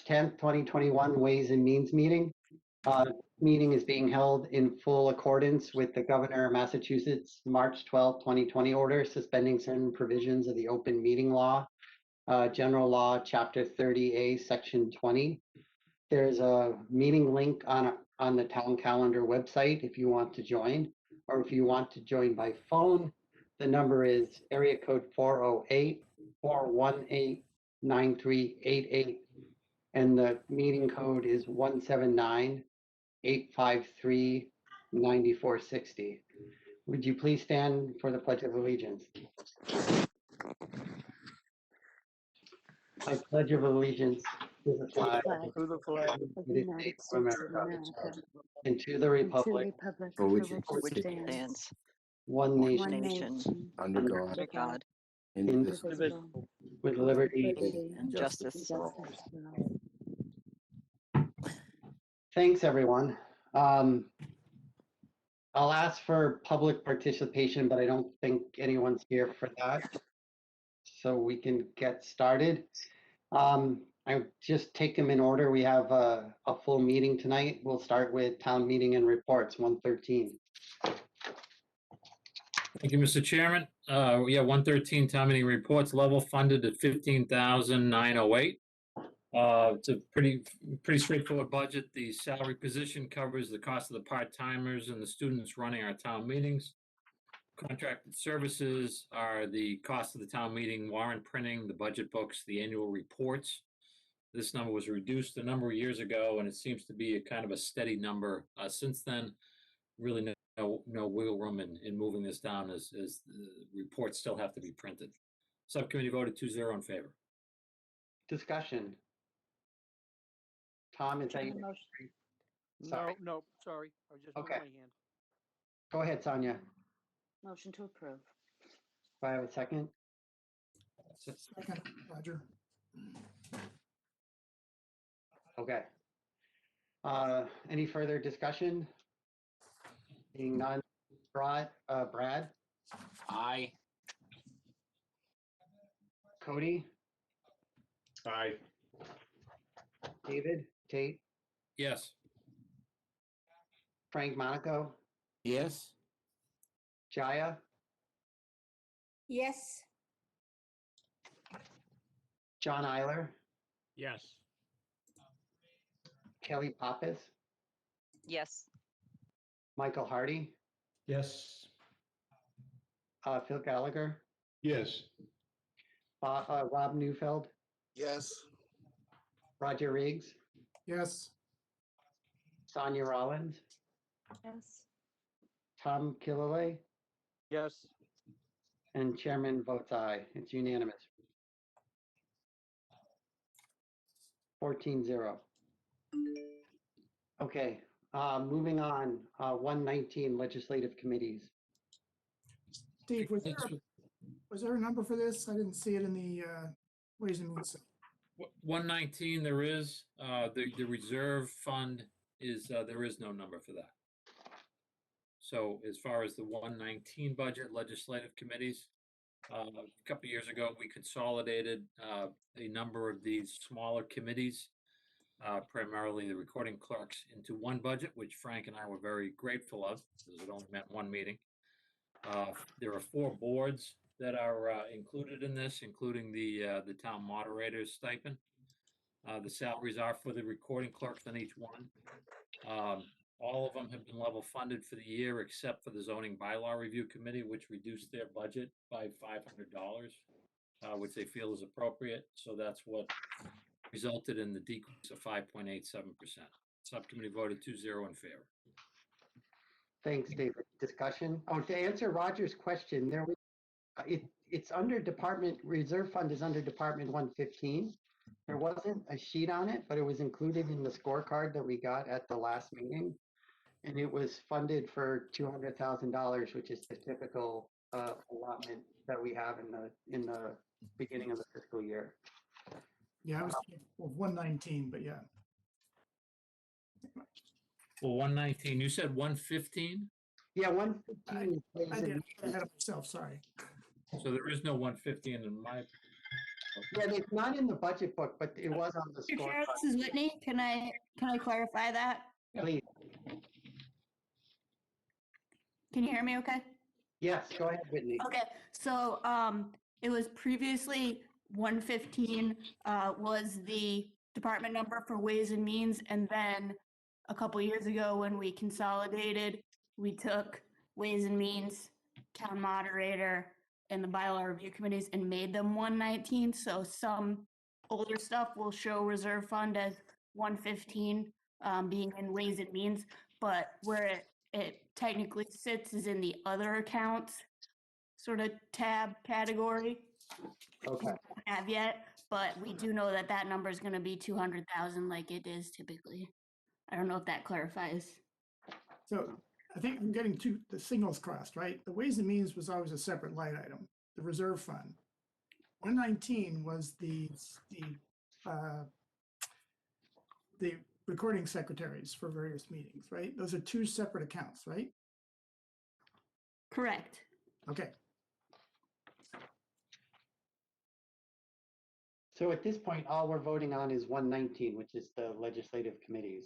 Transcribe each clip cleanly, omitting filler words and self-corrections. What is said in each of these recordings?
March 10th, 2021 Ways and Means meeting. Meeting is being held in full accordance with the Governor of Massachusetts March 12, 2020 order suspending certain provisions of the open meeting law, General Law, Chapter 30A, Section 20. There's a meeting link on the town calendar website if you want to join, or if you want to join by phone, the number is area code 408-418-9388, and the meeting code is 179-853-9460. Would you please stand for the Pledge of Allegiance? I pledge of allegiance to the flag To the flag of the United States of America and to the republic for which it stands, one one nation nation, under God, under God, indivisible, with liberty. and justice. Thanks, everyone. I'll ask for public participation, but I don't think anyone's here for that. So we can get started. I just take them in order. We have a full meeting tonight. We'll start with town meeting and reports, 113. Thank you, Mr. Chairman. 113 town meeting reports, level funded at 15,908. It's a pretty straightforward budget. The salary position covers the cost of the part-timers and the students running our town meetings. Contracted services are the cost of the town meeting, warrant printing, the budget books, the annual reports. This number was reduced a number of years ago, and it seems to be a kind of a steady number since then. Really no wiggle room in moving this down as the reports still have to be printed. Subcommittee voted 2-0 in favor. Discussion. Tom, is that your motion? Sorry. No, sorry. I just moved Okay. my hand. Go ahead, Sonia. Motion to approve. Do I have a second? Second, Roger. Okay. Any further discussion? Being none, Brad? Aye. Cody? Aye. David? Tate? Yes. Frank Monaco? Yes. Jaya? Yes. John Eiler? Yes. Kelly Pappas? Yes. Michael Hardy? Yes. Phil Gallagher? Yes. Rob Neufeld? Yes. Roger Riggs? Yes. Sonia Rollins? Yes. Tom Killalay? Yes. And Chairman votes aye. It's unanimous. 14-0. Okay, moving on. 119 legislative committees. Steve, was there a number for this? I didn't see it in the Ways and Means. 119 there is. The reserve fund is, there is no number for that. So as far as the 119 budget legislative committees, a couple of years ago, we consolidated a number of these smaller committees, primarily the recording clerks, into one budget, which Frank and I were very grateful of, because it only meant one meeting. There are 4 boards that are included in this, including the town moderator's stipend. The salaries are for the recording clerks on each one. All of them have been level funded for the year, except for the zoning bylaw review committee, which reduced their budget by $500, which they feel is appropriate. So that's what resulted in the decrease of 5.87%. Subcommittee voted 2-0 in favor. Thanks, David. Discussion? Oh, to answer Roger's question, there was, it's under Department, Reserve Fund is under Department 115. There wasn't a sheet on it, but it was included in the scorecard that we got at the last meeting. And it was funded for $200,000, which is the typical allotment that we have in the beginning of the fiscal year. Yeah, I was 119, but yeah. Well, 119, you said 115? Yeah, 115 is I did ahead of myself, sorry. So there is no 115 in my, Yeah, it's not in the budget book, but it was on the Mr. score. Chair, this is Whitney. Can I clarify that? Please, Can you hear me okay? yes, go ahead, Whitney. Okay, so it was previously 115 was the department number for Ways and Means, and then a couple years ago when we consolidated, we took Ways and Means, Town Moderator, and the bylaw review committees and made them 119. So some older stuff will show reserve fund as 115 being in Ways and Means, but where it technically sits is in the other accounts sort of tab category. Okay, Have yet, but we do know that that number is going to be 200,000 like it is typically. I don't know if that clarifies. So I think I'm getting the signals crossed, right? The Ways and Means was always a separate line item, the reserve fund. 119 was the recording secretaries for various meetings, right? Those are two separate accounts, right? Correct. Okay, so at this point, all we're voting on is 119, which is the legislative committees.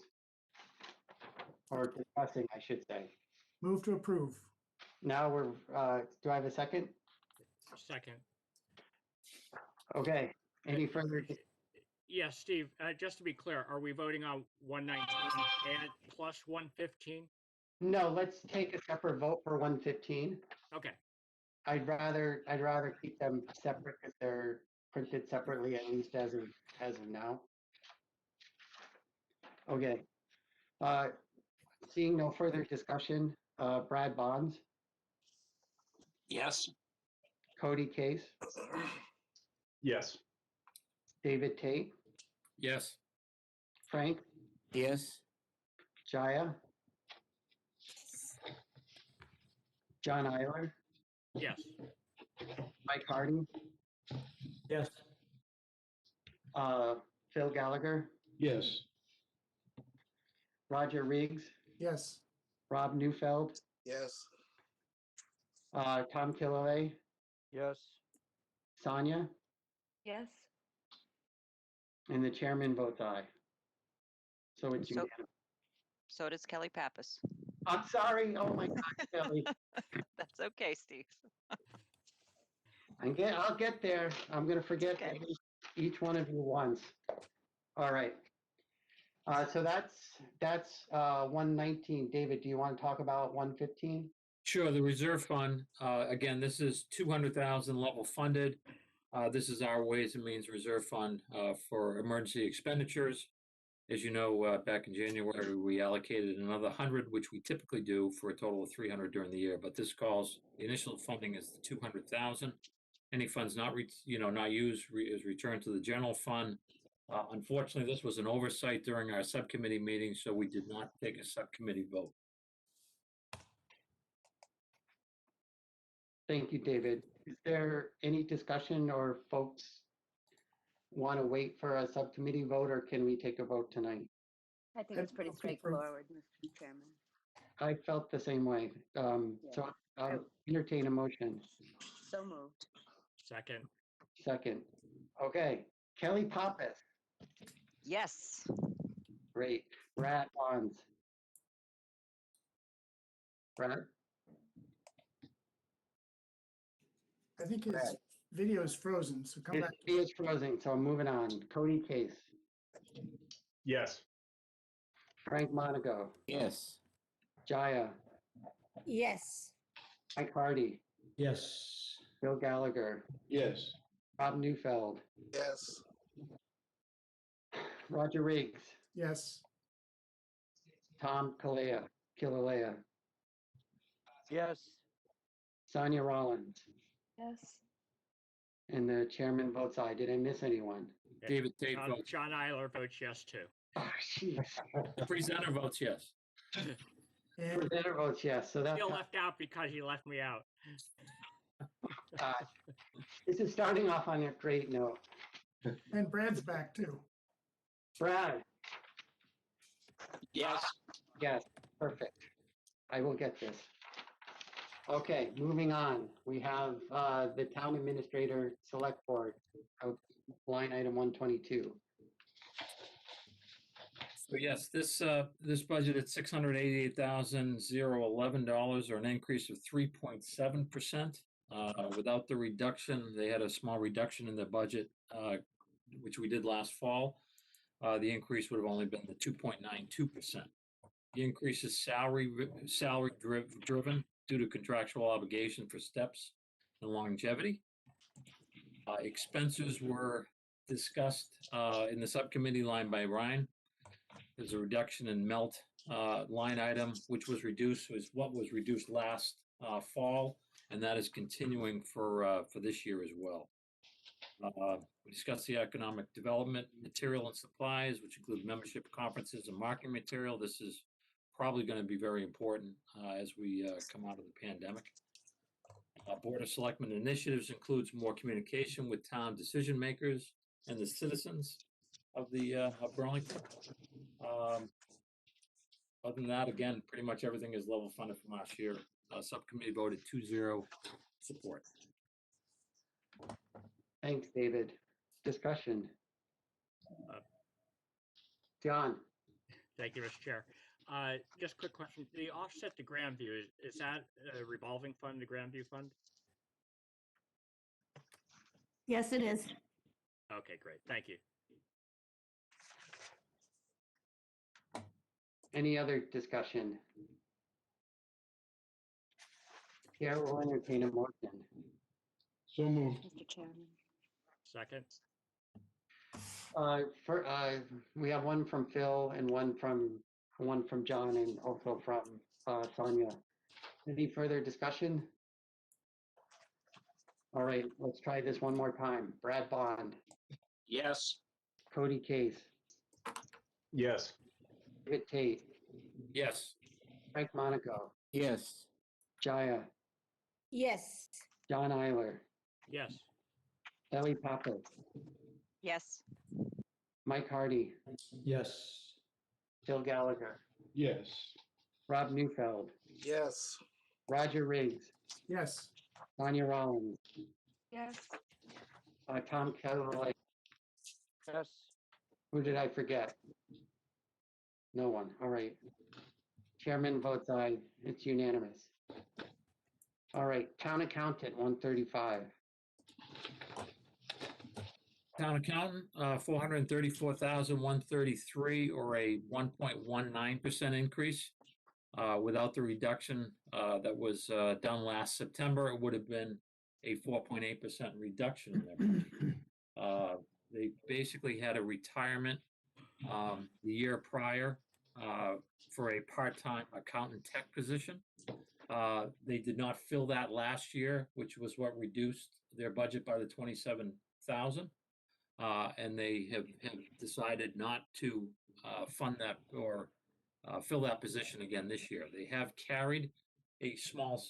Or discussing, I should say. move to approve. Now we're, do I have a second? Second. Okay, any further, Yes, Steve, just to be clear, are we voting on 119 and plus 115? no, let's take a separate vote for 115. Okay, I'd rather keep them separate because they're printed separately, at least as of now. Okay. Seeing no further discussion, Brad Bonds, Yes. Cody Case, yes. David Tate, Yes. Frank, Yes. Jaya, John Eiler, Yes. Mike Hardy, Yes. Phil Gallagher, Yes. Roger Riggs, Yes, Rob Neufeld, Yes. Tom Killalay, Yes. Sonia, Yes. and the chairman votes aye. So it's So- unanimous. So does Kelly Pappas. I'm sorry. Oh my God, Kelly. That's okay, Steve. I'll get there. I'm gonna forget Okay. at least each one of you once. All right. So that's 119. David, do you want to talk about 115? Sure, the reserve fund, again, this is 200,000 level funded. This is our Ways and Means Reserve Fund for emergency expenditures. As you know, back in January, we allocated another 100, which we typically do for a total of 300 during the year. But this calls, the initial funding is the 200,000. Any funds not used is returned to the general fund. Unfortunately, this was an oversight during our subcommittee meeting, so we did not take a subcommittee vote. Thank you, David. Is there any discussion or folks want to wait for a subcommittee vote or can we take a vote tonight? I think it's pretty Move to approve. straightforward, Mr. Chairman. I felt the same way. So I'll entertain a motion. So moved. Second. Second. Okay, Kelly Pappas. Yes. Great. Brad Bonds. Brad? I think his video is frozen, so come His back. video is frozen, so I'm moving on. Cody Case. Yes. Frank Monaco. Yes. Jaya. Yes. Mike Hardy. Yes. Bill Gallagher. Yes. Rob Neufeld. Yes. Roger Riggs. Yes, Tom Killalea. Yes. Sonia Rollins. Yes. And the chairman votes aye. Did I miss anyone? David Tate votes. John Eiler votes yes too. Oh, jeez. The presenter votes yes. and Presenter votes yes, so that's, Feel left out because he left me out. this is starting off on a great note. Brad's back too. Brad, Yes. yes, perfect. I will get this. Okay, moving on. We have the town administrator select board. line item 122. So yes, this budget at $688,011, or an increase of 3.7%. Without the reduction, they had a small reduction in their budget, which we did last fall. The increase would have only been the 2.92%. The increase is salary driven due to contractual obligation for steps and longevity. Expenses were discussed in the subcommittee line by Ryan. There's a reduction in melt line item, which was what was reduced last fall, and that is continuing for this year as well. We discussed the economic development material and supplies, which include membership conferences and marketing material. This is probably going to be very important as we come out of the pandemic. Board of Selectmen initiatives includes more communication with town decision makers and the citizens of Burlington. Other than that, again, pretty much everything is level funded from last year. Subcommittee voted 2-0 support. Thanks, David. Discussion. Uh, John, Thank you, Mr. Chair. Just a quick question. The offset to Grandview, is that a revolving fund, the Grandview fund? Yes, it is. Okay, great. Thank you. any other discussion? Chair will entertain a motion. So moved. Mr. Chairman. Second. We have one from Phil and one from John and also from Sonia. Any further discussion? All right, let's try this one more time. Brad Bond, Yes. Cody Case, Yes. David Tate, Yes. Frank Monaco, Yes. Jaya, Yes. John Eiler, Yes. Ellie Pappas, Yes. Mike Hardy, Yes. Phil Gallagher, Yes. Rob Neufeld, Yes. Roger Riggs, Yes. Sonia Rollins, Yes. Tom Kelly. Yes. Who did I forget? No one. All right. Chairman votes aye. It's unanimous. All right. Town accountant, 135. Town accountant, 434,133, or a 1.19% increase. Without the reduction that was done last September, it would have been a 4.8% reduction in their budget. They basically had a retirement the year prior for a part-time accountant tech position. They did not fill that last year, which was what reduced their budget by the 27,000. And they have decided not to fund that or fill that position again this year. They have carried a small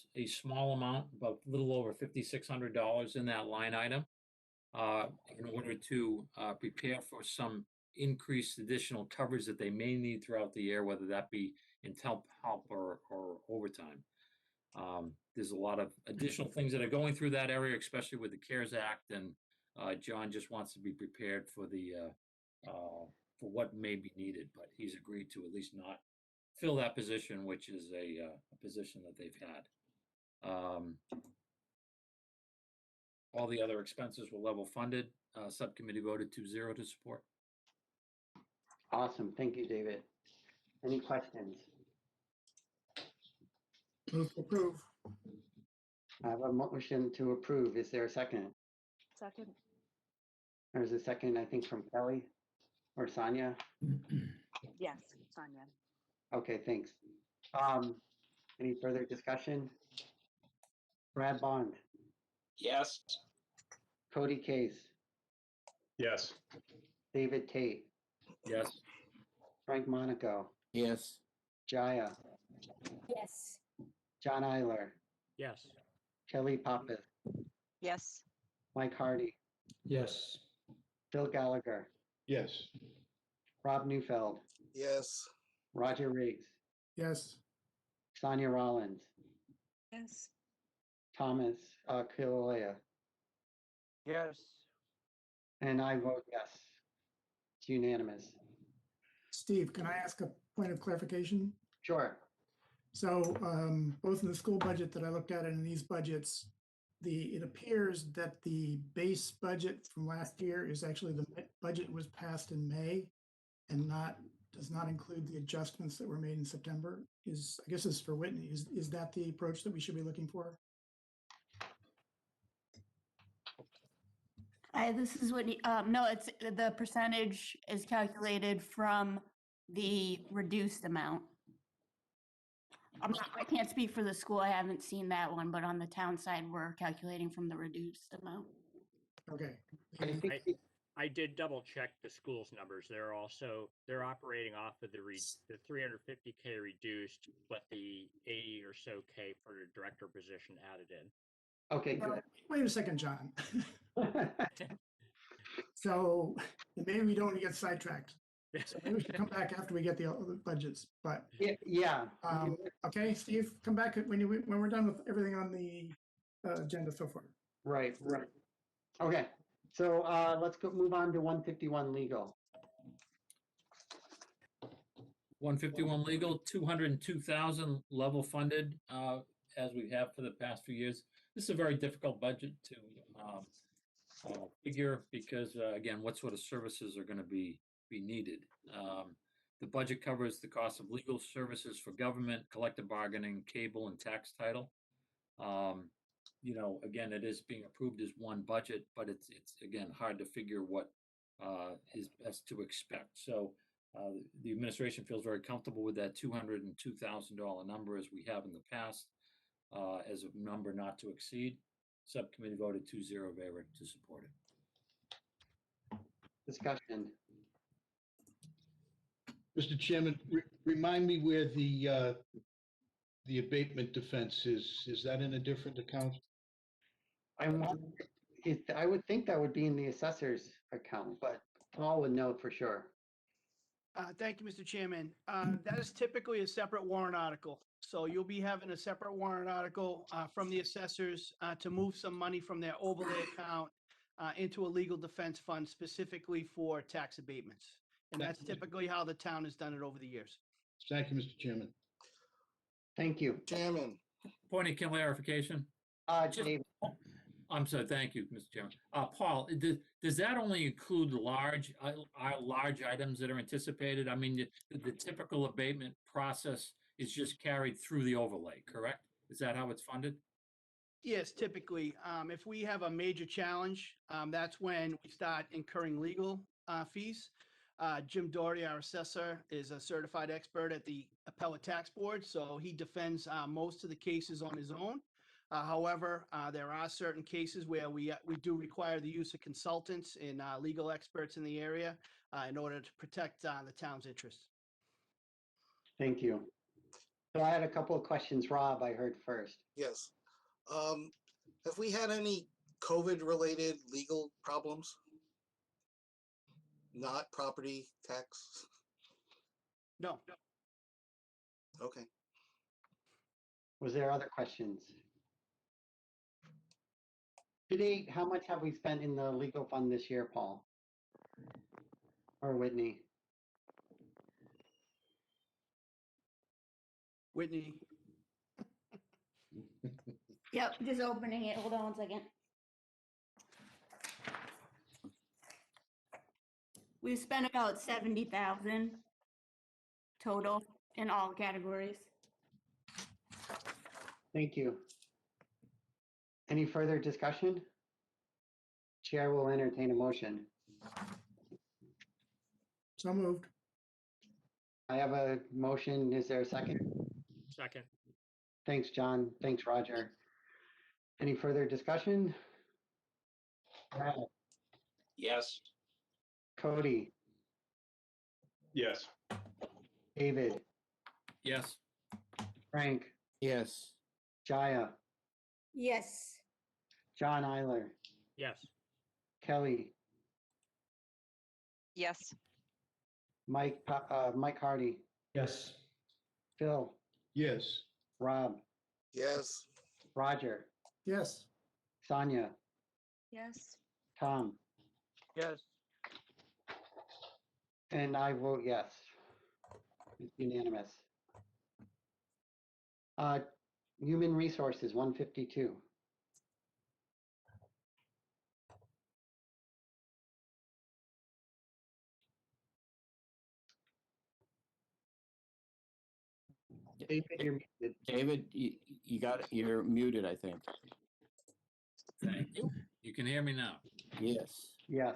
amount, about a little over $5,600 in that line item, in order to prepare for some increased additional coverage that they may need throughout the year, whether that be in help or overtime. There's a lot of additional things that are going through that area, especially with the CARES Act, and John just wants to be prepared for for what may be needed, but he's agreed to at least not fill that position, which is a position that they've had. All the other expenses were level funded. Subcommittee voted 2-0 to support. Awesome. Thank you, David. Any questions? Move to approve. I have a motion to approve. Is there a second? Second. There's a second, I think, from Kelly or Sonia. Yes, Sonia. Okay, thanks. Any further discussion? Brad Bond, Yes. Cody Case, Yes. David Tate, Yes. Frank Monaco, Yes. Jaya, Yes. John Eiler, Yes. Kelly Pappas, Yes. Mike Hardy, Yes. Phil Gallagher, Yes. Rob Neufeld, Yes. Roger Riggs, Yes. Sonia Rollins, Yes. Thomas Kilolea, Yes. And I vote yes. It's unanimous. Steve, can I ask a point of clarification? Sure. So both in the school budget that I looked at and in these budgets, it appears that the base budget from last year is actually the budget was passed in May and does not include the adjustments that were made in September. I guess this is for Whitney. Is that the approach that we should be looking for? This is what, no, it's, the percentage is calculated from the reduced amount. I can't speak for the school, I haven't seen that one, but on the town side, we're calculating from the reduced amount. Okay. I think I did double check the school's numbers. They're operating off of the 350K reduced, but the 80 or so K for the director position added in. Okay, good. Wait a second, John. So maybe we don't want to get sidetracked. So maybe we should come back after we get the budgets, but Yeah. okay, Steve, come back when we're done with everything on the agenda so far. Right. Okay, so let's move on to 151 legal. 151 legal, 202,000 level funded, as we have for the past few years. This is a very difficult budget to figure because, again, what sort of services are going to be needed. The budget covers the cost of legal services for government, collective bargaining, cable, and tax title. Again, it is being approved as one budget, but it's again hard to figure what is best to expect. So the administration feels very comfortable with that $202,000 number as we have in the past, as a number not to exceed. Subcommittee voted 2-0 favor to support it. Discussion. Mr. Chairman, remind me where the abatement defense is. Is that in a different account? I would think that would be in the assessor's account, but Paul would know for sure. Thank you, Mr. Chairman. That is typically a separate warrant article. So you'll be having a separate warrant article from the assessors to move some money from their overlay account into a legal defense fund specifically for tax abatements. And that's typically how the town has done it over the years. Thank you, Mr. Chairman. Thank you. Chairman, Point of clarification. Dave, I'm sorry, thank you, Mr. Chairman. Paul, does that only include large items that are anticipated? I mean, the typical abatement process is just carried through the overlay, correct? Is that how it's funded? Yes, typically, if we have a major challenge, that's when we start incurring legal fees. Jim Doherty, our assessor, is a certified expert at the Appellate Tax Board, so he defends most of the cases on his own. However, there are certain cases where we do require the use of consultants and legal experts in the area in order to protect the town's interests. thank you. So I had a couple of questions. Rob, I heard first. yes. Have we had any COVID-related legal problems? Not property tax? No, Okay. Was there other questions? To date, how much have we spent in the legal fund this year, Paul? Or Whitney? Whitney, Yep, just opening it. Hold on one second. We've spent about 70,000 total in all categories. Thank you. Any further discussion? Chair will entertain a motion. So moved. I have a motion. Is there a second? Second. Thanks, John. Thanks, Roger. Any further discussion? Brad, Yes. Cody, Yes. David, Yes. Frank, Yes. Jaya, Yes. John Eiler, Yes. Kelly, Yes. Mike Hardy, Yes. Phil, Yes. Rob, Yes. Roger, Yes. Sonia, Yes. Tom, Yes. And I vote yes. It's unanimous. Human Resources, 152. David, you're muted. David, you're muted, I think. Thank you. You can hear me now. Yes. Yes.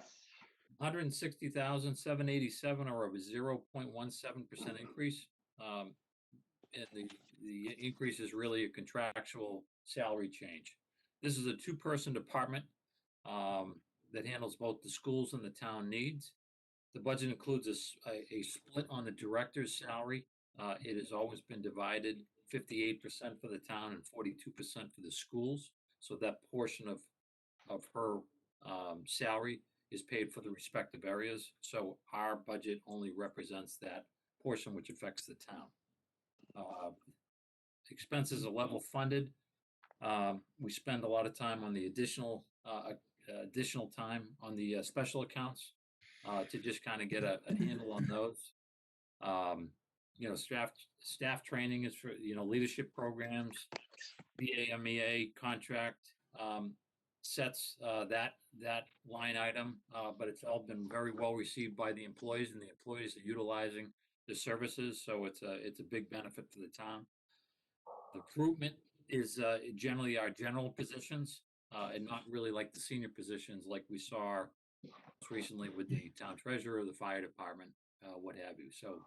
160,787, or a 0.17% increase. And the increase is really a contractual salary change. This is a two-person department that handles both the schools and the town needs. The budget includes a split on the director's salary. It has always been divided 58% for the town and 42% for the schools. So that portion of her salary is paid for the respective areas. So our budget only represents that portion which affects the town. Expenses are level funded. We spend a lot of time on the additional time on the special accounts to just kind of get a handle on those. Staff training is for, leadership programs, BAMEA contract sets that line item, but it's all been very well received by the employees, and the employees are utilizing the services. So it's a big benefit for the town. Recruitment is generally our general positions, and not really like the senior positions like we saw most recently with the town treasurer, the fire department, what have you. So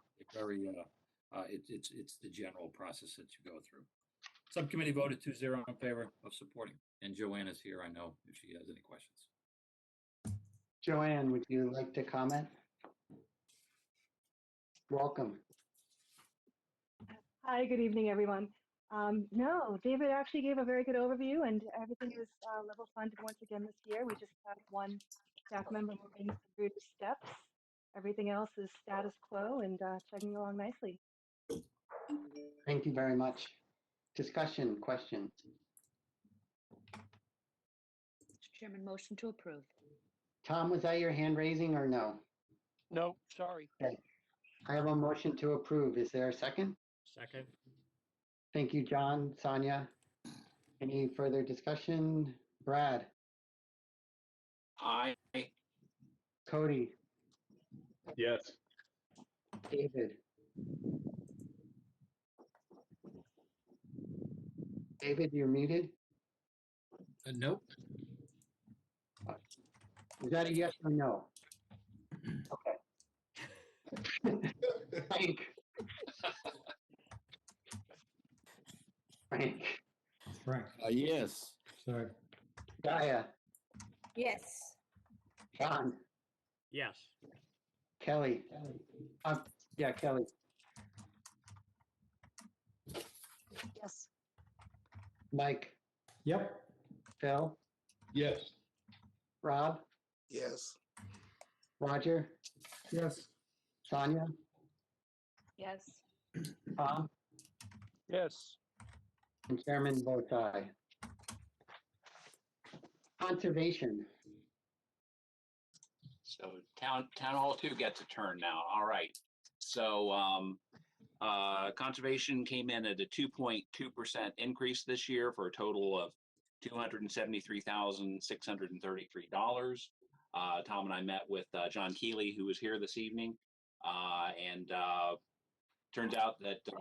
it's the general process that you go through. Subcommittee voted 2-0 in favor of supporting, and Joanna's here, I know, if she has any questions. Joanne, would you like to comment? Welcome. Hi, good evening, everyone. No, David actually gave a very good overview, and everything is level funded once again this year. We just have one staff member moving through steps. Everything else is status quo and chugging along nicely. Thank you very much. Discussion, questions? Mr. Chairman, motion to approve. Tom, was that your hand raising or no? No, sorry. Okay. I have a motion to approve. Is there a second? Second. Thank you, John. Sonia? Any further discussion? Brad? Aye. Cody? Yes. David? David, you're muted. Nope. Is that a yes or no? Okay. Frank? Frank? Frank, Yes. sorry. Gaia? Yes. John? Yes. Kelly? Yeah, Kelly. Yes. Mike? Yep. Phil? Yes. Rob? Yes. Roger? Yes. Sonia? Yes. Tom? Yes. And Chairman votes aye. Conservation. So town hall 2 gets a turn now. All right. So conservation came in at a 2.2% increase this year for a total of $273,633. Tom and I met with John Keeley, who was here this evening, and turns out that the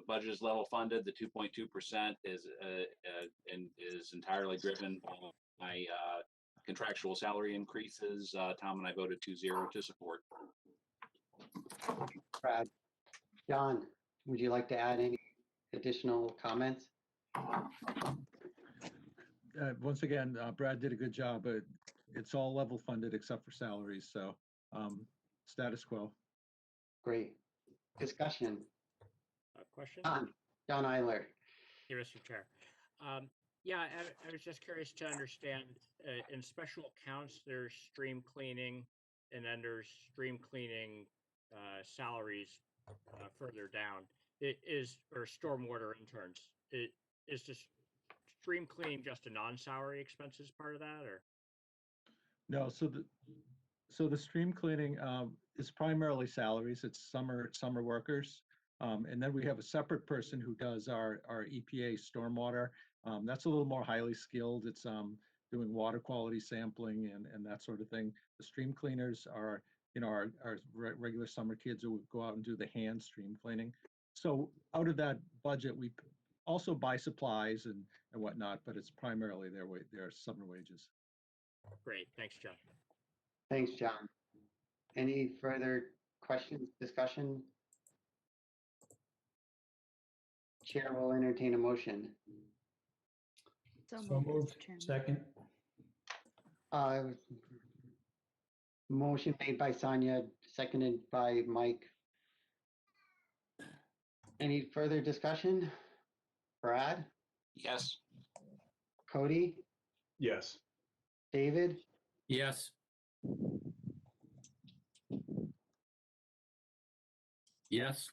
budget is level funded. The 2.2% is entirely driven by contractual salary increases. Tom and I voted 2-0 to support. Brad. John, would you like to add any additional comments? Once again, Brad did a good job, but it's all level funded except for salaries, so status quo. Great. Discussion. Question? John Eiler. Here, Mr. Chair. Yeah, I was just curious to understand, in special accounts, there's stream cleaning, and then there's stream cleaning salaries further down. Or stormwater interns. Is the stream cleaning just a non-salary expenses part of that, or? No, so So the stream cleaning is primarily salaries. It's summer workers. And then we have a separate person who does our EPA stormwater. That's a little more highly skilled. It's doing water quality sampling and that sort of thing. The stream cleaners are, our regular summer kids who would go out and do the hand stream cleaning. So out of that budget, we also buy supplies and whatnot, but it's primarily their summer wages. Great, thanks, John. Thanks, John. Any further questions, discussion? Chair will entertain a motion. So So moved, moved. Mr. Chairman. Second. Motion made by Sonia, seconded by Mike. Any further discussion? Brad, Yes. Cody, Yes. David, Yes. Yes.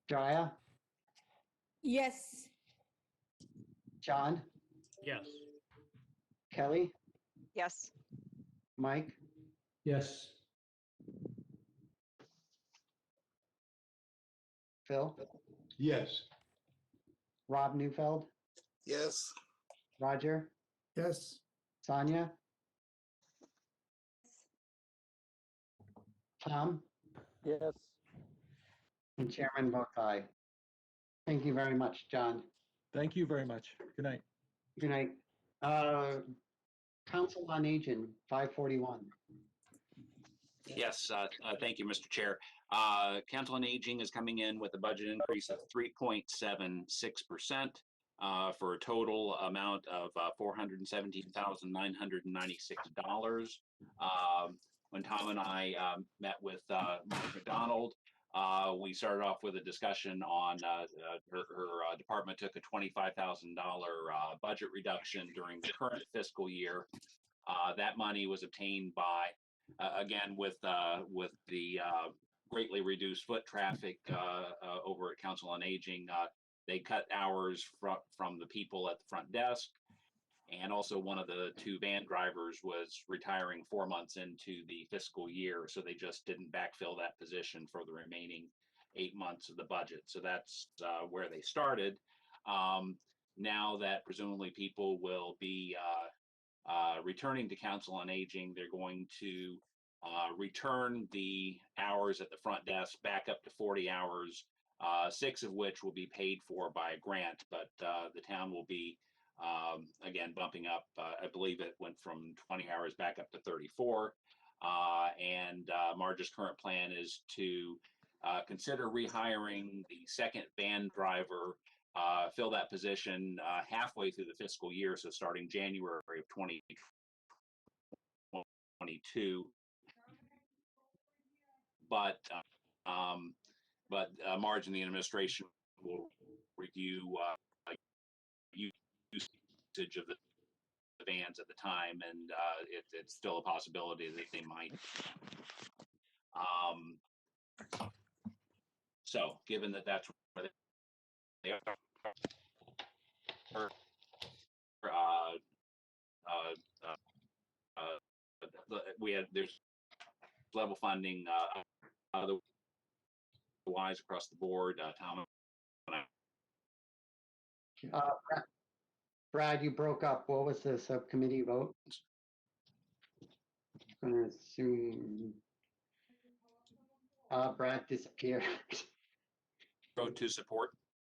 Jaya, Yes. John, Yes. Kelly, Yes. Mike, Yes. Phil, Yes. Rob Neufeld, Yes. Roger, Yes. Sonia, Tom, Yes. and Chairman votes aye. Thank you very much, John. Thank you very much. Good night. Good night. Council on Aging, 541. Yes, thank you, Mr. Chair. Council on Aging is coming in with a budget increase of 3.76% for a total amount of $417,996. When Tom and I met with Mark McDonald, we started off with a discussion on her department took a $25,000 budget reduction during the current fiscal year. That money was obtained by again, with the greatly reduced foot traffic over at Council on Aging, they cut hours from the people at the front desk. And also one of the two van drivers was retiring 4 months into the fiscal year. So they just didn't backfill that position for the remaining 8 months of the budget. So that's where they started. Now that presumably people will be returning to Council on Aging, they're going to return the hours at the front desk back up to 40 hours, 6 of which will be paid for by a grant, but the town will be, again, bumping up. I believe it went from 20 hours back up to 34. And Marge's current plan is to consider rehiring the second van driver, fill that position halfway through the fiscal year, so starting January of 2022. But Marge and the administration will review usage of the vans at the time, and it's still a possibility that they might. So, given that that's where they are, there's level funding otherwise across the board. Tom and I. Brad, you broke up. What was the subcommittee vote? I'm gonna assume Brad disappeared. Vote to support.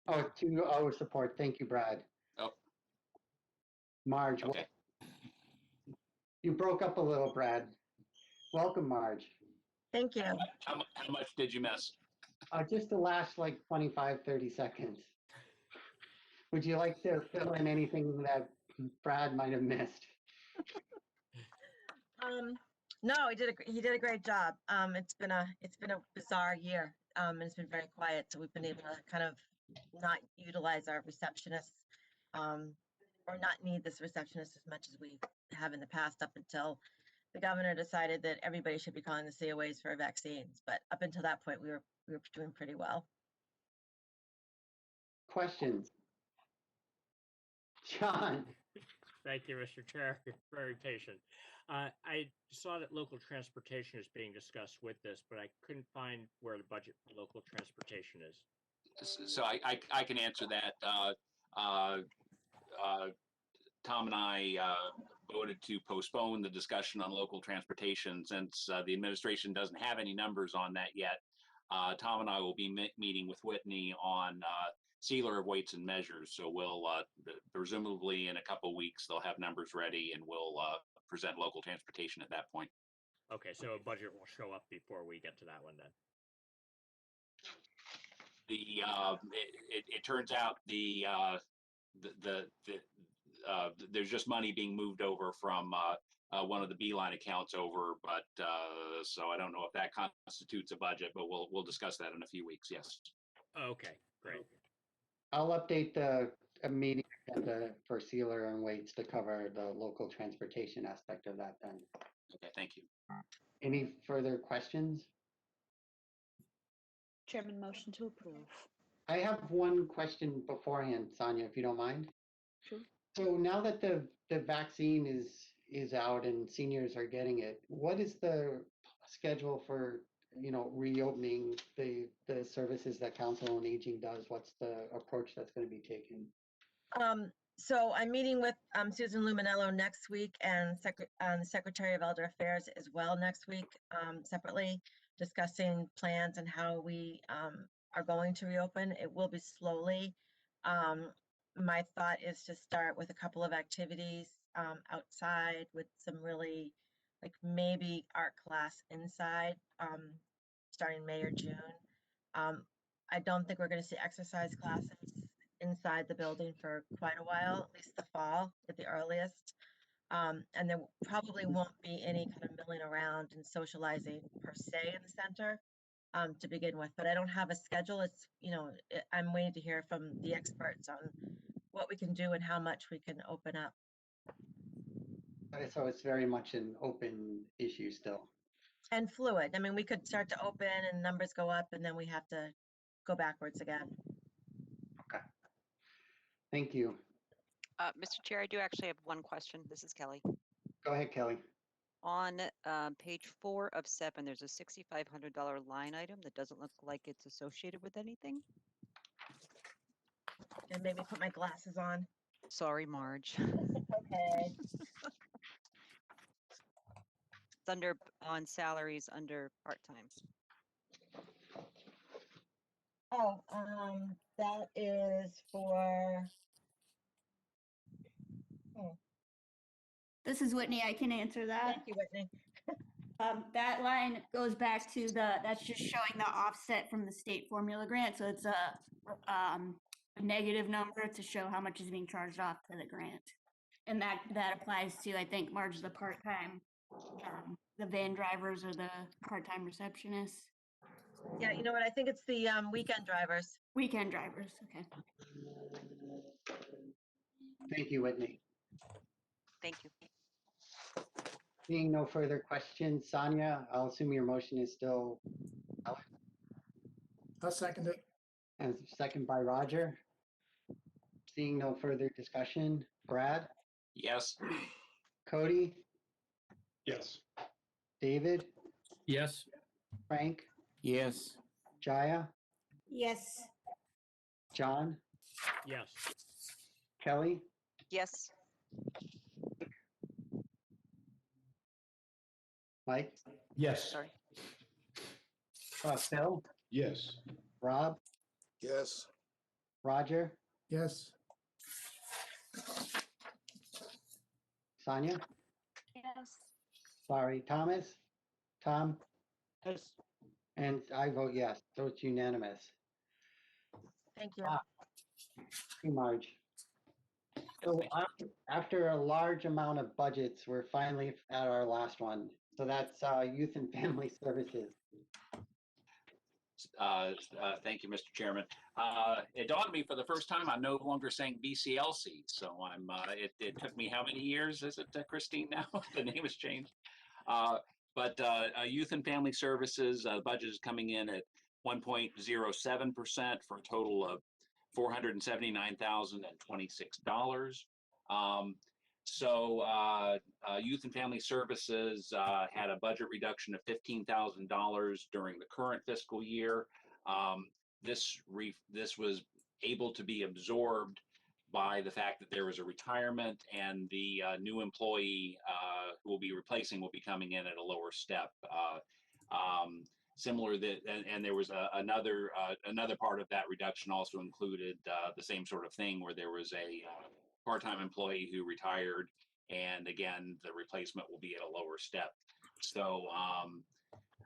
Oh, support. Thank you, Brad. Oh. Marge, Okay. You broke up a little, Brad. Welcome, Marge. Thank you. How much did you miss? Just the last like 25, 30 seconds. Would you like to fill in anything that Brad might have missed? No, he did a great job. It's been a bizarre year. And it's been very quiet, so we've been able to kind of not utilize our receptionists, or not need this receptionist as much as we have in the past, up until the governor decided that everybody should be calling the COAs for vaccines. But up until that point, we were doing pretty well. Questions? John. Thank you, Mr. Chair. You're very patient. I saw that local transportation is being discussed with this, but I couldn't find where the budget for local transportation is. So I can answer that. Tom and I voted to postpone the discussion on local transportation since the administration doesn't have any numbers on that yet. Tom and I will be meeting with Whitney on sealer of weights and measures. So we'll presumably in a couple of weeks they'll have numbers ready and we'll present local transportation at that point. Okay, so a budget will show up before we get to that one then. It turns out there's just money being moved over from one of the Beeline accounts over, but so I don't know if that constitutes a budget, but we'll discuss that in a few weeks. Yes. Okay, great. I'll update the meeting agenda for sealer and weights to cover the local transportation aspect of that then. Okay, thank you. Any further questions? Chairman, motion to approve. I have one question beforehand, Sonia, if you don't mind. Sure. So now that the vaccine is out and seniors are getting it, what is the schedule for, reopening the services that Council on Aging does? What's the approach that's going to be taken? So I'm meeting with Susan Luminello next week and the Secretary of Elder Affairs as well next week, separately, discussing plans and how we are going to reopen. It will be slowly. My thought is to start with a couple of activities outside with some really, like maybe art class inside, starting May or June. I don't think we're going to see exercise classes inside the building for quite a while, at least the fall at the earliest. And there probably won't be any kind of milling around and socializing per se in the center to begin with, but I don't have a schedule. It's, I'm waiting to hear from the experts on what we can do and how much we can open up. So it's very much an open issue still. And fluid. I mean, we could start to open and numbers go up and then we have to go backwards again. Okay. Thank you. Mr. Chair, I do actually have one question. This is Kelly. Go ahead, Kelly. On page 4 of 7, there's a $6,500 line item that doesn't look like it's associated with anything. And maybe put my glasses on. Sorry, Marge. Okay. It's under on salaries under part-time. Oh, that is for. This is Whitney. I can answer that. Thank you, Whitney. That line goes back to that's just showing the offset from the state formula grant. So it's a negative number to show how much is being charged off to the grant. And that applies to, I think, Marge, the part-time, the van drivers or the part-time receptionists. Yeah, you know what? I think it's the weekend drivers. Weekend drivers, okay. Thank you, Whitney. Thank you. Seeing no further questions, Sonia, I'll assume your motion is still valid. I'll second it. And second by Roger. Seeing no further discussion, Brad, Yes. Cody, Yes. David, Yes. Frank, Yes. Jaya, Yes. John, Yes. Kelly, Yes. Mike, Yes. Sorry. Phil, Yes. Rob, Yes. Roger, Yes. Sonia, Yes. sorry, Thomas, Tom, Yes. and I vote yes, so it's unanimous. Thank you. Thank you, Marge. So after a large amount of budgets, we're finally at our last one. So that's Youth and Family Services. Thank you, Mr. Chairman. It dawned on me for the first time I'm no longer saying BCLC. So I'm. It took me how many years? Is it Christine now? The name has changed. But Youth and Family Services budget is coming in at 1.07% for a total of $479,026. So Youth and Family Services had a budget reduction of $15,000 during the current fiscal year. This was able to be absorbed by the fact that there was a retirement and the new employee who will be replacing will be coming in at a lower step. Similar that, and there was another part of that reduction also included the same sort of thing where there was a part-time employee who retired, and again the replacement will be at a lower step. So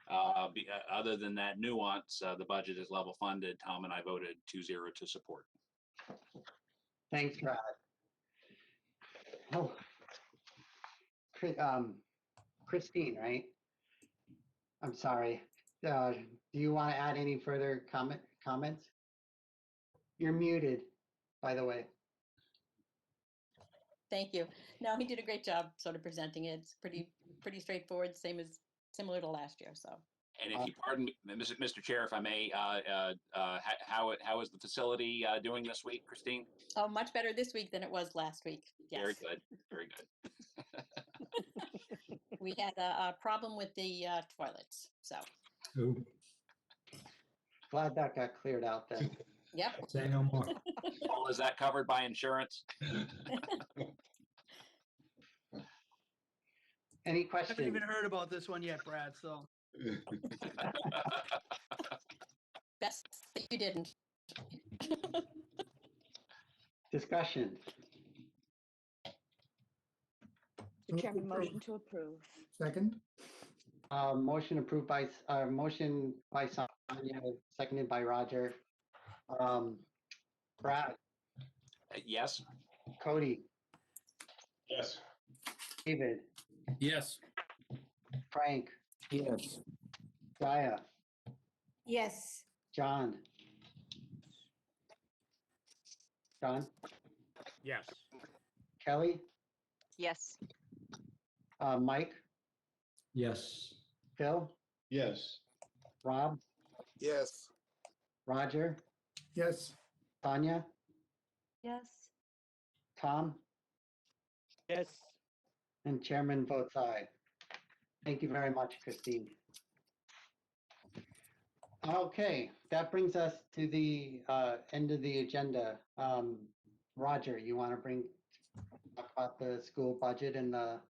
other than that nuance, the budget is level funded. Tom and I voted 2-0 to support. Thanks, Brad. Oh, Christine, right? I'm sorry. Do you want to add any further comments? You're muted, by the way. Thank you. No, he did a great job sort of presenting it. It's pretty straightforward, similar to last year. So. And if you pardon me, Mr. Chair, if I may, how is the facility doing this week, Christine? Oh, much better this week than it was last week. Yes. Very good. Very good. We had a problem with the toilets. So. Ooh. Glad that got cleared out then. Yep. Say no more. Well, is that covered by insurance? Any I questions? haven't even heard about this one yet, Brad, so. Best that you didn't. Discussion. Mr. Chairman, motion to approve. Second, Motion approved by, motion by Sonia, seconded by Roger. Brad, Yes. Cody, Yes. David, Yes. Frank, Yes. Gaia, Yes. John. John, Yes. Kelly, Yes. Mike, Yes. Phil, Yes. Rob, Yes. Roger, yes, Tanya, Yes. Tom, Yes. and Chairman votes aye. Thank you very much, Christine. Okay, that brings us to the end of the agenda. Roger, you want to talk about the school budget and the,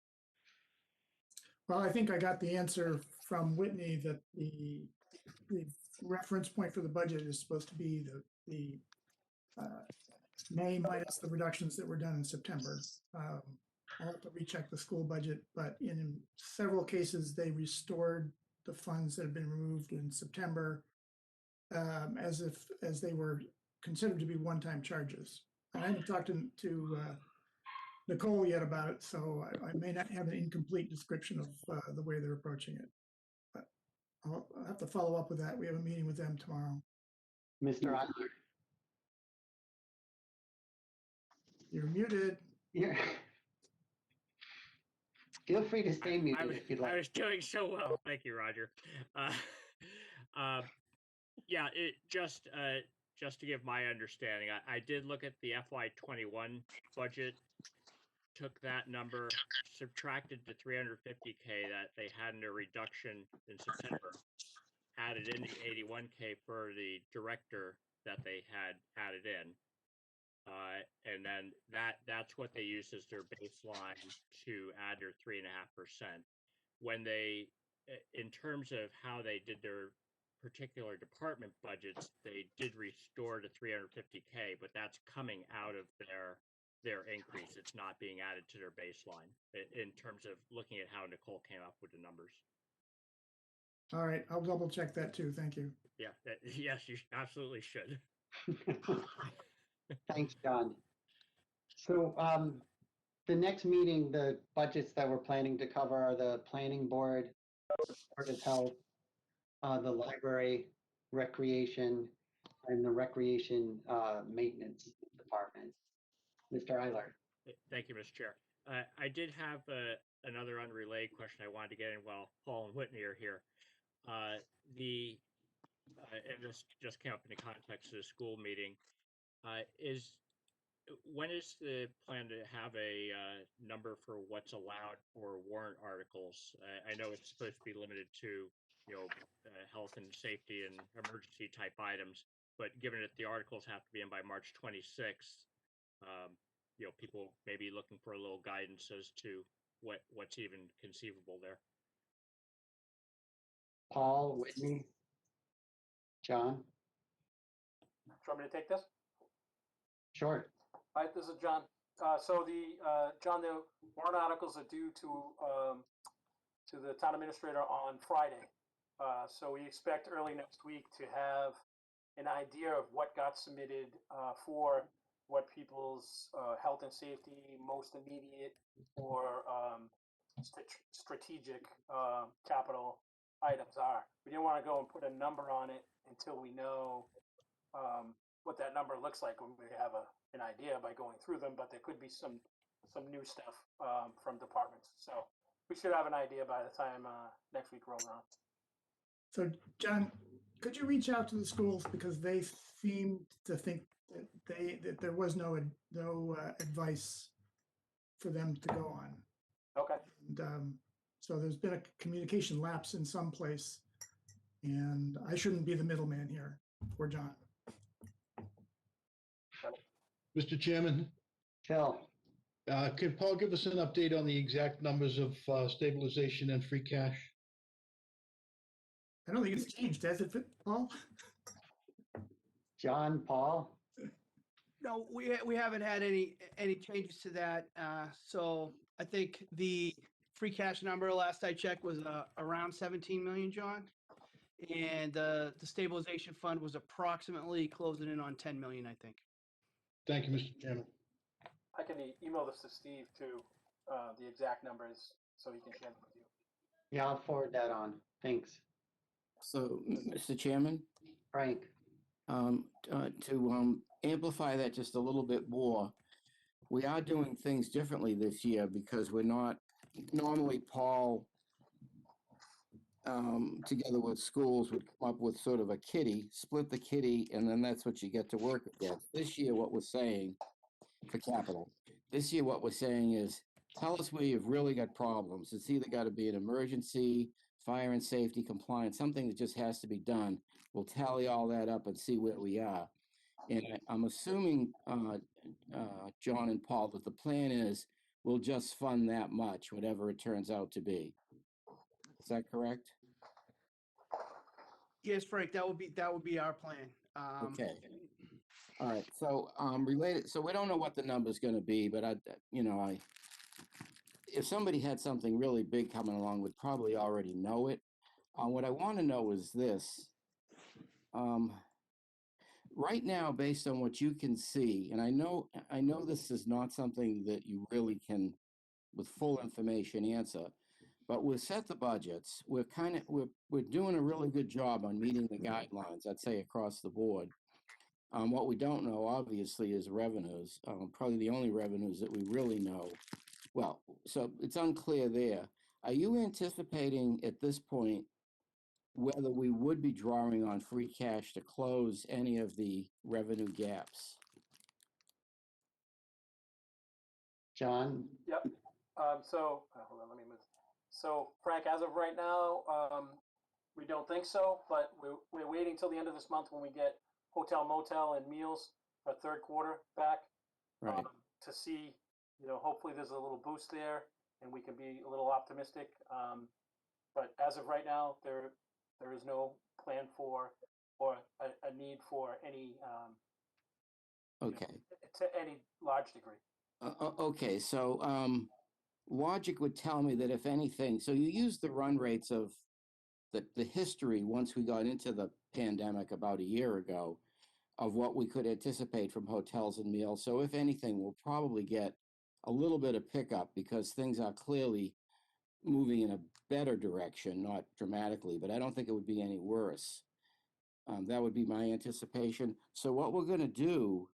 well, I think I got the answer from Whitney that the reference point for the budget is supposed to be the May minus the reductions that were done in September. I'll have to recheck the school budget, but in several cases, they restored the funds that had been removed in September as they were considered to be one-time charges. And I haven't talked to Nicole yet about it, so I may not have an incomplete description of the way they're approaching it. But I'll have to follow up with that. We have a meeting with them tomorrow. Mr. Adler? You're muted. Yeah. Feel free to stay muted if you'd I like. was doing so well. Thank you, Roger. Yeah, just to give my understanding, I did look at the FY21 budget, took that number, subtracted the 350K that they had in a reduction in September, added in the 81K for the director that they had added in. And then that's what they used as their baseline to add their 3.5%. When they, in terms of how they did their particular department budgets, they did restore to 350K, but that's coming out of their increase. It's not being added to their baseline in terms of looking at how Nicole came up with the numbers. All right, I'll double check that too. Thank you. Yeah, yes, you absolutely should. Thanks, John. So the next meeting, the budgets that we're planning to cover are the planning board, Board of Health, the library, recreation, and the recreation maintenance department. Mr. Eiler. Thank you, Mr. Chair. I did have another unrelated question I wanted to get in while Paul and Whitney are here. And this just came up in the context of the school meeting. when is the plan to have a number for what's allowed for warrant articles? I know it's supposed to be limited to, health and safety and emergency type items, but given that the articles have to be in by March 26th, people may be looking for a little guidance as to what's even conceivable there. Paul, Whitney, John? Do you want me to take this? Sure. All right, this is John. John, the warrant articles are due to the town administrator on Friday. So we expect early next week to have an idea of what got submitted for what people's health and safety, most immediate or strategic capital items are. We didn't want to go and put a number on it until we know what that number looks like when we have an idea by going through them, but there could be some new stuff from departments. So we should have an idea by the time next week rolls around. So John, could you reach out to the schools because they seem to think that there was no advice for them to go on. Okay. And so there's been a communication lapse in some place, and I shouldn't be the middleman here for John. Mr. Chairman, Phil? Can Paul give us an update on the exact numbers of stabilization and free cash? I don't think it's changed, has it, Paul? John, Paul? No, we haven't had any changes to that. So I think the free cash number last I checked was around 17 million, John. And the stabilization fund was approximately closing in on 10 million, I think. Thank you, Mr. Chairman. I can email this to Steve too, the exact numbers, so he can share them with you. Yeah, I'll forward that on. Thanks. So, Mr. Chairman, Frank? to amplify that just a little bit more, we are doing things differently this year because we're not, normally Paul, together with schools, would come up with sort of a kitty, split the kitty, and then that's what you get to work against. This year, what we're saying for capital, this year what we're saying is, tell us where you've really got problems. It's either got to be an emergency, fire and safety compliance, something that just has to be done. We'll tally all that up and see where we are. And I'm assuming, John and Paul, that the plan is we'll just fund that much, whatever it turns out to be. Is that correct? Yes, Frank, that would be our plan. Okay. All right. So related. So we don't know what the number's going to be, but if somebody had something really big coming along, would probably already know it. What I want to know is this. Right now, based on what you can see, and I know this is not something that you really can, with full information, answer, but we've set the budgets. We're doing a really good job on meeting the guidelines, I'd say, across the board. What we don't know, obviously, is revenues. Probably the only revenues that we really know. Well, so it's unclear there. Are you anticipating at this point whether we would be drawing on free cash to close any of the revenue gaps? John? Yep. Hold on, let me move. So Frank, as of right now, we don't think so, but we're waiting till the end of this month when we get hotel, motel, and meals for third quarter back. Right. To see, hopefully there's a little boost there and we can be a little optimistic. But as of right now, there is no plan for or a need for any Okay. to any large degree. Okay, so logic would tell me that if anything, so you use the run rates of the history once we got into the pandemic about a year ago of what we could anticipate from hotels and meals. So if anything, we'll probably get a little bit of pickup because things are clearly moving in a better direction, not dramatically, but I don't think it would be any worse. That would be my anticipation. So what we're going to do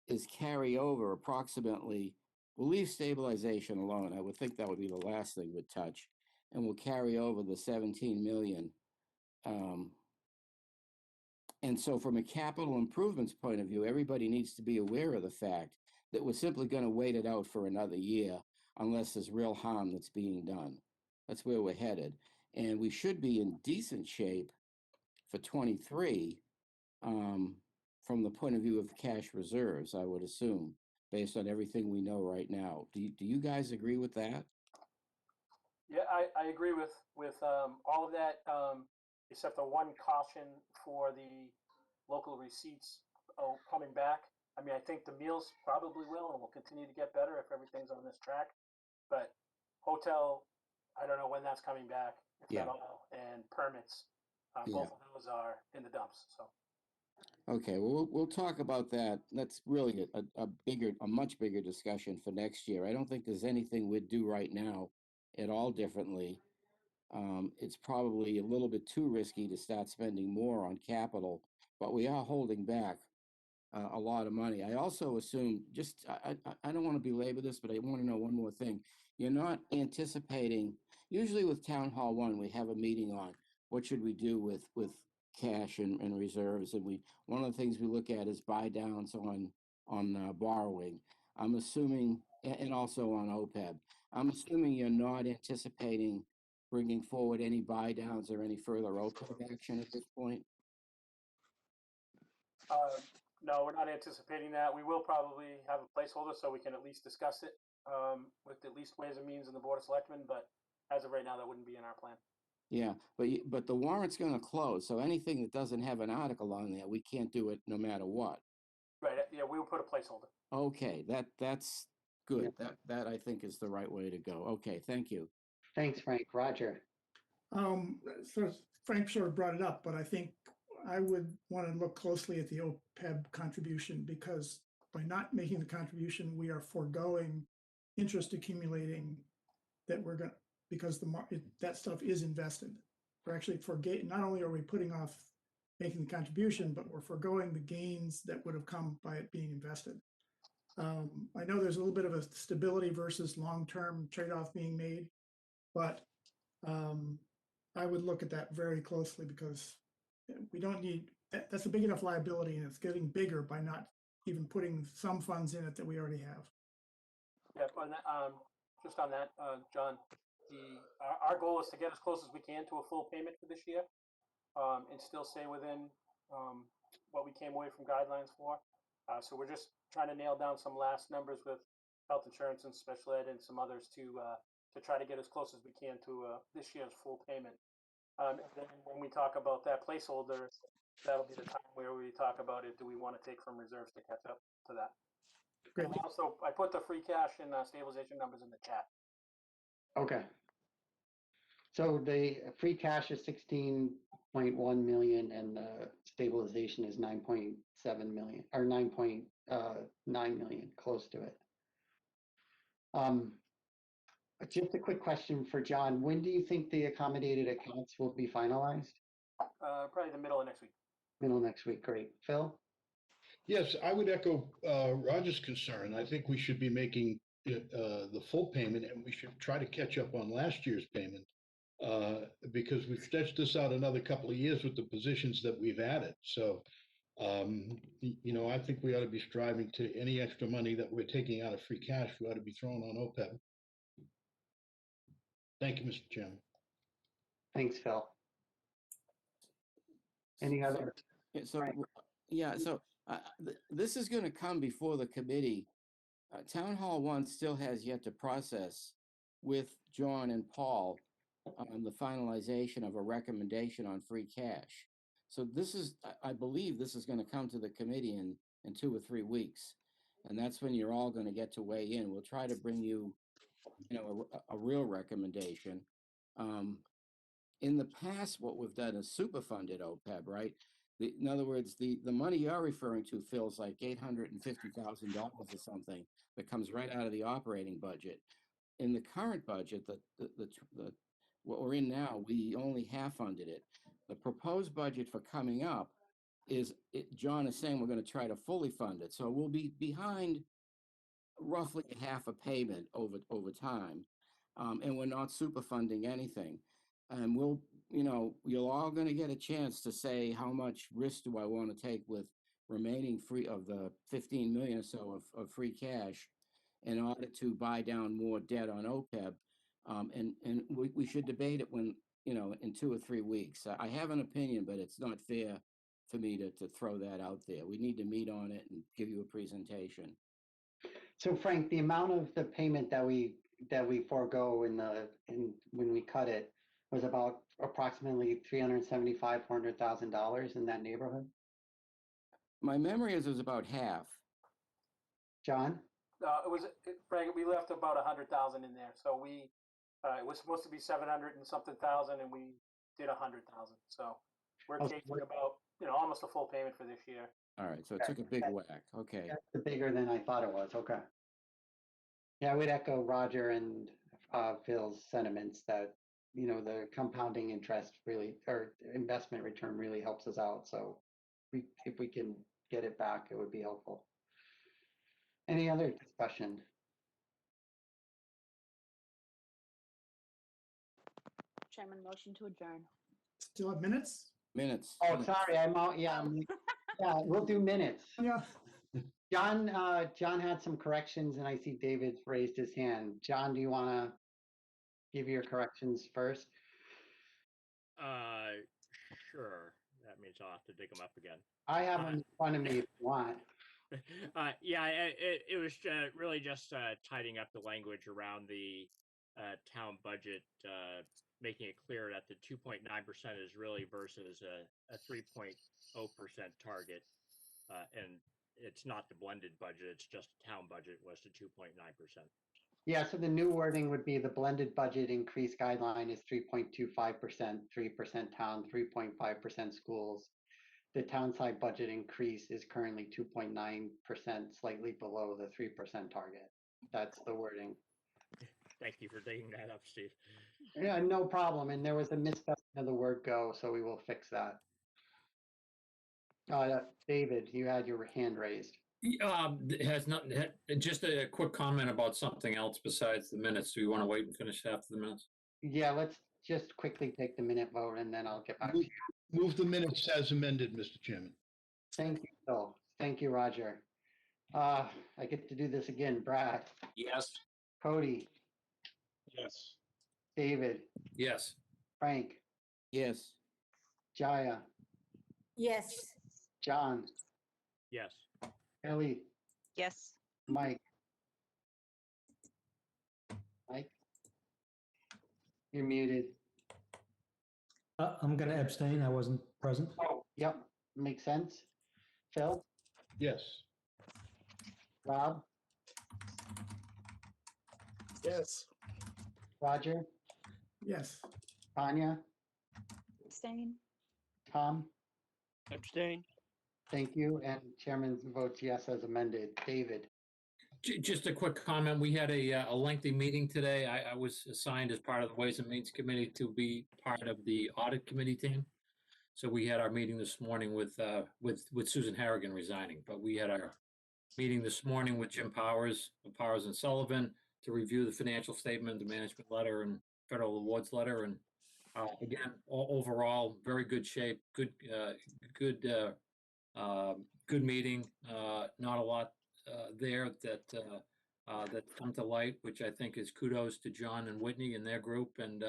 is carry over approximately, we'll leave stabilization alone. I would think that would be the last thing we'd touch. And we'll carry over the 17 million. And so from a capital improvements point of view, everybody needs to be aware of the fact that we're simply going to wait it out for another year unless there's real harm that's being done. That's where we're headed. And we should be in decent shape for 23 from the point of view of cash reserves, I would assume, based on everything we know right now. Do you guys agree with that? Yeah, I agree with all of that, except the one caution for the local receipts coming back. I mean, I think the meals probably will and will continue to get better if everything's on this track. But hotel, I don't know when that's coming back, if Yeah. at all, and permits, Yeah. both of those are in the dumps. So Okay, well, we'll talk about that. That's really a much bigger discussion for next year. I don't think there's anything we'd do right now at all differently. It's probably a little bit too risky to start spending more on capital, but we are holding back a lot of money. I also assume, I don't want to belabor this, but I want to know one more thing. You're not anticipating, usually with Town Hall 1, we have a meeting on what should we do with cash and reserves, and one of the things we look at is buy downs on borrowing. I'm assuming, and also on OPEB. I'm assuming you're not anticipating bringing forward any buy downs or any further OPEB action at this point. no, we're not anticipating that. We will probably have a placeholder so we can at least discuss it with at least Ways and Means and the Board of Selectmen, but as of right now, that wouldn't be in our plan. Yeah, but the warrant's going to close, so anything that doesn't have an article on there, we can't do it no matter what. Right, yeah, we will put a placeholder. Okay, that's good. That I think is the right way to go. Okay, thank you. Thanks, Frank. Roger. So Frank sort of brought it up, but I think I would want to look closely at the OPEB contribution, because by not making the contribution, we are foregoing interest accumulating that we're going to, because that stuff is invested. We're actually not only are we putting off making the contribution, but we're foregoing the gains that would have come by it being invested. I know there's a little bit of a stability versus long-term trade-off being made, but I would look at that very closely, because we don't need, that's a big enough liability, and it's getting bigger by not even putting some funds in it that we already have. Yeah, on that, just on that, John, our goal is to get as close as we can to a full payment for this year, and still stay within what we came away from guidelines for. So we're just trying to nail down some last numbers with health insurance and special ed and some others to try to get as close as we can to this year's full payment. And then when we talk about that placeholder, that'll be the time where we talk about it. Do we want to take from reserves to catch up to that? Great. Also, I put the free cash and stabilization numbers in the chat. Okay. So the free cash is 16.1 million and the stabilization is 9.7 million, or 9.9 million, close to it. Just a quick question for John. When do you think the accommodated accounts will be finalized? Probably the middle of next week. Middle of next week, great. Phil? Yes, I would echo Roger's concern. I think we should be making the full payment, and we should try to catch up on last year's payment, because we've stretched this out another couple of years with the positions that we've added. So, I think we ought to be striving to any extra money that we're taking out of free cash, we ought to be throwing on OPEB. Thank you, Mr. Chairman. Thanks, Phil. Any other? This is going to come before the committee. Town Hall 1 still has yet to process with John and Paul on the finalization of a recommendation on free cash. So I believe this is going to come to the committee in 2 or 3 weeks. And that's when you're all going to get to weigh in. We'll try to bring you, a real recommendation. In the past, what we've done is superfunded OPEB, right? In other words, the money you're referring to, Phil, is like $850,000 or something that comes right out of the operating budget. In the current budget, what we're in now, we only half funded it. The proposed budget for coming up John is saying we're going to try to fully fund it. So we'll be behind roughly half a payment over time. And we're not super funding anything. And you're all going to get a chance to say, how much risk do I want to take with remaining free of the 15 million or so of free cash in order to buy down more debt on OPEB. And we should debate it when, in 2 or 3 weeks. I have an opinion, but it's not fair for me to throw that out there. We need to meet on it and give you a presentation. So Frank, the amount of the payment that we forego when we cut it was about approximately $375,000, $400,000 in that neighborhood. My memory is it was about half. John? Frank, we left about 100,000 in there. So it was supposed to be 700 and something thousand, and we did 100,000. So we're taking about, almost a full payment for this year. All right, so it took a big whack. Okay. That's bigger than I thought it was. Okay. Yeah, I would echo Roger and Phil's sentiments that, the compounding interest really, or investment return really helps us out. So if we can get it back, it would be helpful. Any other discussion? Chairman, motion to adjourn. Still have minutes? Minutes. Oh, sorry, I'm out. Yeah, yeah, we'll do minutes. Yeah. John had some corrections, and I see David's raised his hand. John, do you want to give your corrections first? Sure. That means I'll have to dig them up again. I have them in front of me if you want. Yeah, it was really just tidying up the language around the town budget, making it clear that the 2.9% is really versus a 3.0% target. And it's not the blended budget, it's just the town budget was the 2.9%. Yeah, so the new wording would be the blended budget increase guideline is 3.25%, 3% town, 3.5% schools. The town side budget increase is currently 2.9%, slightly below the 3% target. That's the wording. Thank you for digging that up, Steve. Yeah, no problem. And there was a misspelling of the word go, so we will fix that. David, you had your hand raised. It has not, just a quick comment about something else besides the minutes. Do you want to wait and finish after the minutes? Yeah, let's just quickly take the minute vote and then I'll get back to you. Move the minutes as amended, Mr. Chairman. Thank you, Phil. Thank you, Roger. I get to do this again. Brad, Yes. Cody, Yes. David, Yes. Frank, Yes. Jaya, Yes. John, Yes. Ellie, Yes. Mike. Mike? You're muted. I'm going to abstain. I wasn't present. Oh, yep, makes sense. Phil, Yes. Rob, Yes. Roger, Yes. Tanya, Abstain. Tom, Abstain. thank you. And chairman votes yes as amended. David. Just a quick comment. We had a lengthy meeting today. I was assigned as part of the Ways and Means Committee to be part of the Audit Committee team. So we had our meeting this morning with Susan Harrigan resigning, but we had our meeting this morning with Jim Powers of Powers and Sullivan to review the financial statement, the management letter, and federal awards letter. And again, overall, very good shape. Good meeting. Not a lot there that come to light, which I think is kudos to John and Whitney and their group, and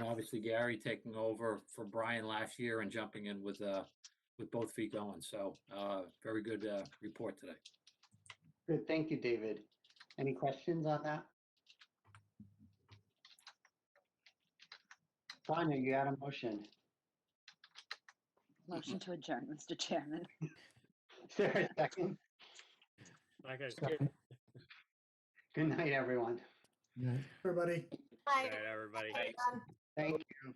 obviously Gary taking over for Brian last year and jumping in with both feet going. So very good report today. Good, thank you, David. Any questions on that? Tanya, you had a motion. Motion to adjourn, Mr. Chairman. Is there a second? Second. Good night, everyone. Good night. Everybody. Bye. Everybody. Thank you.